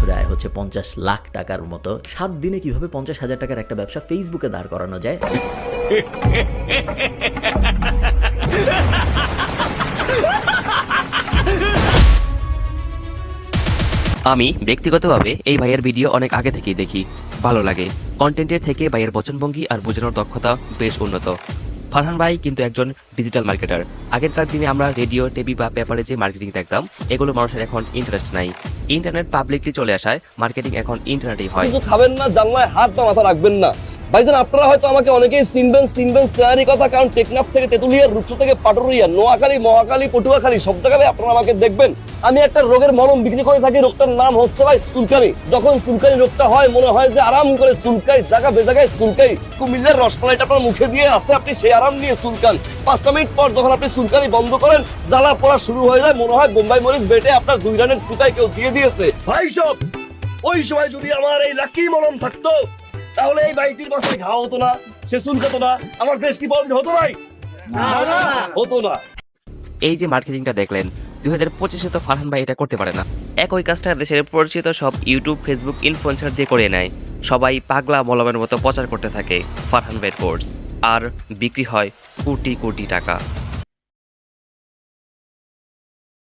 বছরে আয় হচ্ছে 50 লাখ টাকার মতো। 7 দিনে কিভাবে 50,000 টাকার একটা ব্যবসা ফেসবুকে দাঁড় করানো যায়? আমি ব্যক্তিগতভাবে এই ভাইয়ের ভিডিও অনেক আগে থেকেই দেখি, ভালো লাগে। কন্টেন্টের থেকে ভাইয়ের বচনভঙ্গি আর বোঝানোর দক্ষতা বেশ উন্নত। ফারহান ভাই কিন্তু একজন ডিজিটাল মার্কেটার। আগেরকার দিনে আমরা রেডিও, টিভি বা পেপারে যে মার্কেটিং দেখতাম, এগুলো মানুষের এখন ইন্টারেস্ট নাই। ইন্টারনেট পাবলিকলি চলে আসায় মার্কেটিং এখন ইন্টারনেটেই হয়। কিছু খাবেন না, জানলায় হাত বা মাথা রাখবেন না। ভাইজান, আপনারা হয়তো আমাকে অনেকেই চিনবেন স্যারই কথা, কারণ টেকনাফ থেকে তেতুলিয়া, রূপসা থেকে পাটুরিয়া, নোয়াখালী, মহাখালী, পটুয়াখালী সব জায়গায় আপনারা আমাকে দেখবেন। আমি একটা রোগের মলম বিক্রি করে থাকি, রোগটার নাম হচ্ছে ভাই চুলকানি। যখন চুলকানি রোগটা হয় মনে হয় যে আরাম করে চুলকাই, জায়গা বেজাগায় চুলকাই। কুমিল্লার রসমালাইটা আপনার মুখে দিয়ে আসে, আপনি সেই আরাম নিয়ে চুলকান। 5টা মিনিট পর যখন আপনি চুলকানি বন্ধ করেন, জ্বালা পোড়া শুরু হয়ে যায়, মনে হয় বোম্বাই মরিচ বেটে আপনার 2 রানের সিপাই কেউ দিয়ে দিয়েছে। ভাই সব ওই সময় যদি আমার এই লাকি মলম থাকতো, তাহলে এই বাইটির বাসায় ঘা হতো না, সে চুলকাতো না, আমার বেশ কি বলদিন হতো ভাই, হতো না। এই যে মার্কেটিংটা দেখলেন, 2025-এ তো ফারহান ভাই এটা করতে পারে না। একই কাজটা দেশের পরিচিত সব ইউটিউব, ফেসবুক ইনফ্লুয়েন্সার দিয়ে করে নেয়। সবাই পাগলা মলমের মতো প্রচার করতে থাকে ফারহান ভাইয়ের কোর্স, আর বিক্রি হয় কোটি কোটি টাকা।